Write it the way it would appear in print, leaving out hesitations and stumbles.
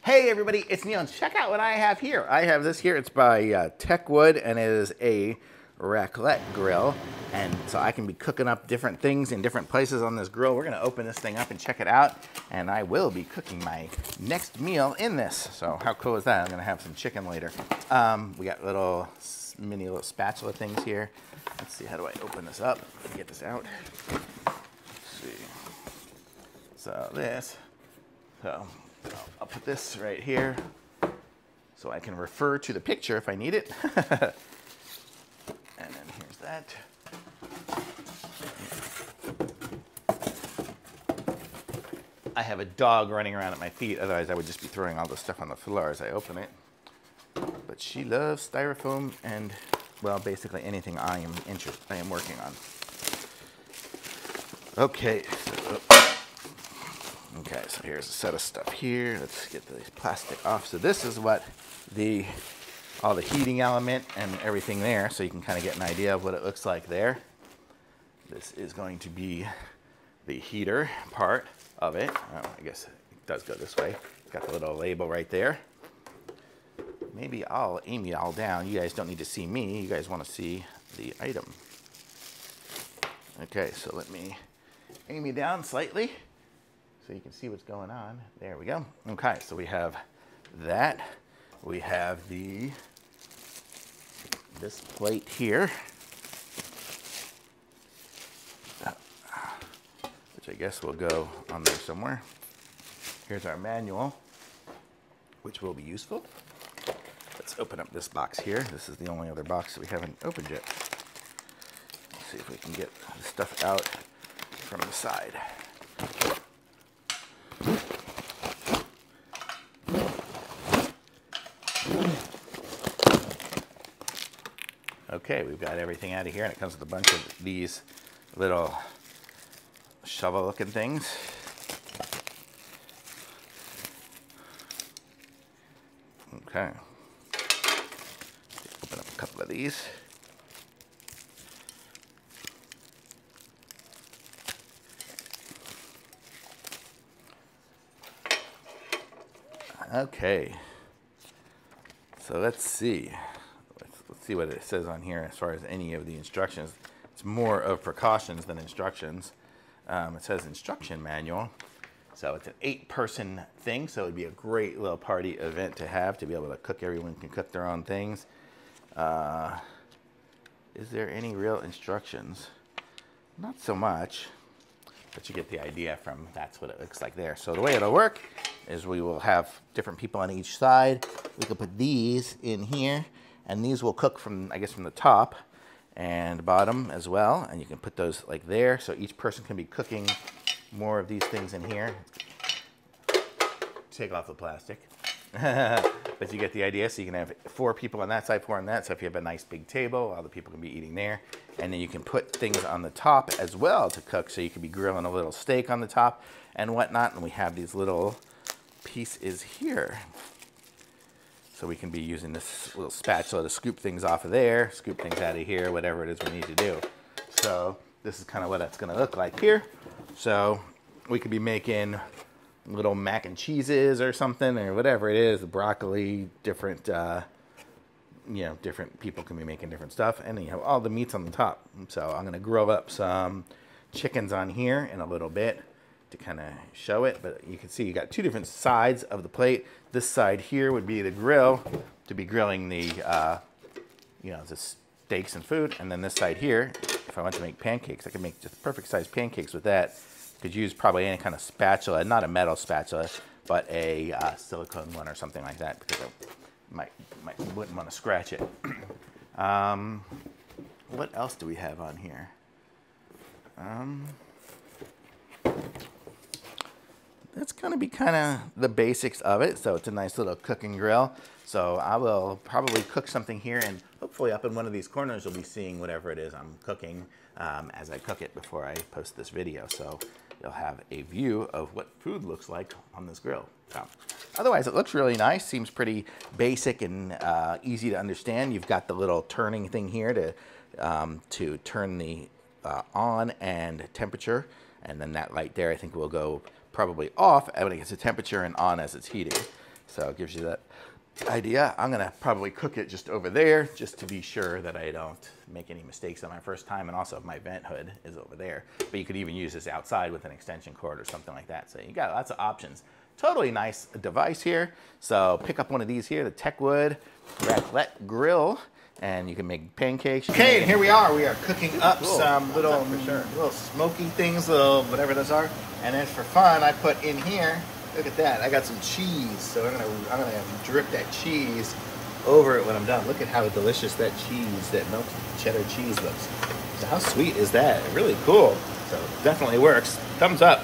Hey everybody, it's Neil, and check out what I have here. I have this here, it's by Techwood, and it is a raclette grill. And so I can be cooking up different things in different places on this grill. We're gonna open this thing up and check it out, and I will be cooking my next meal in this. So how cool is that? I'm gonna have some chicken later. We got little mini spatula things here. Let's see, how do I open this up and get this out? Let's see. So I'll put this right here so I can refer to the picture if I need it. And then here's that. I have a dog running around at my feet, otherwise I would just be throwing all this stuff on the floor as I open it. But she loves styrofoam and, well, basically anything I am working on. Okay, so here's a set of stuff here. Let's get the plastic off. So this is what all the heating element and everything there, so you can kind of get an idea of what it looks like there. This is going to be the heater part of it. Oh, I guess it does go this way. Got the little label right there. Maybe I'll aim you all down. You guys don't need to see me. You guys want to see the item. Okay, so let me aim you down slightly so you can see what's going on. There we go. Okay, so we have that. We have this plate here, which I guess will go on there somewhere. Here's our manual, which will be useful. Let's open up this box here. This is the only other box that we haven't opened yet. Let's see if we can get the stuff out from the side. Okay, we've got everything out of here, and it comes with a bunch of these little shovel-looking things. Okay. Open up a couple of these. Okay. So let's see. Let's see what it says on here as far as any of the instructions. It's more of precautions than instructions. It says instruction manual. So it's an 8-person thing, so it'd be a great little party event to have, to be able to cook. Everyone can cook their own things. Is there any real instructions? Not so much, but you get the idea from that's what it looks like there. So the way it'll work is we will have different people on each side. We can put these in here, and these will cook from, I guess, from the top and bottom as well. And you can put those like there, so each person can be cooking more of these things in here. Take off the plastic. But you get the idea. So you can have 4 people on that side, 4 on that. So if you have a nice big table, all the people can be eating there. And then you can put things on the top as well to cook. So you could be grilling a little steak on the top and whatnot. And we have these little pieces here. So we can be using this little spatula to scoop things off of there, scoop things out of here, whatever it is we need to do. So this is kind of what it's going to look like here. So we could be making little mac and cheeses or something, or whatever it is, broccoli, different, different people can be making different stuff. And then you have all the meats on the top. So I'm going to grill up some chickens on here in a little bit to kind of show it. But you can see you got 2 different sides of the plate. This side here would be the grill to be grilling the, the steaks and food. And then this side here, if I want to make pancakes, I can make just perfect sized pancakes with that. Could use probably any kind of spatula, not a metal spatula, but a silicone one or something like that, because I wouldn't want to scratch it. What else do we have on here? That's going to be kind of the basics of it. So it's a nice little cooking grill. So I will probably cook something here, and hopefully up in one of these corners you'll be seeing whatever it is I'm cooking as I cook it before I post this video. So you'll have a view of what food looks like on this grill. So otherwise it looks really nice. Seems pretty basic and easy to understand. You've got the little turning thing here to turn the on and temperature, and then that light there I think will go probably off when it gets to temperature and on as it's heating. So it gives you that idea. I'm gonna probably cook it just over there just to be sure that I don't make any mistakes on my first time, and also my vent hood is over there. But you could even use this outside with an extension cord or something like that. So you got lots of options. Totally nice device here. So pick up one of these here, the Techwood Raclette grill, and you can make pancakes. Okay, and here we are. We are cooking up some little smoky things, little whatever those are. And then for fun, I put in here, look at that, I got some cheese. So I'm gonna drip that cheese over it when I'm done. Look at how delicious that cheese, that melted cheddar cheese looks. So how sweet is that? Really cool. So definitely works. Thumbs up.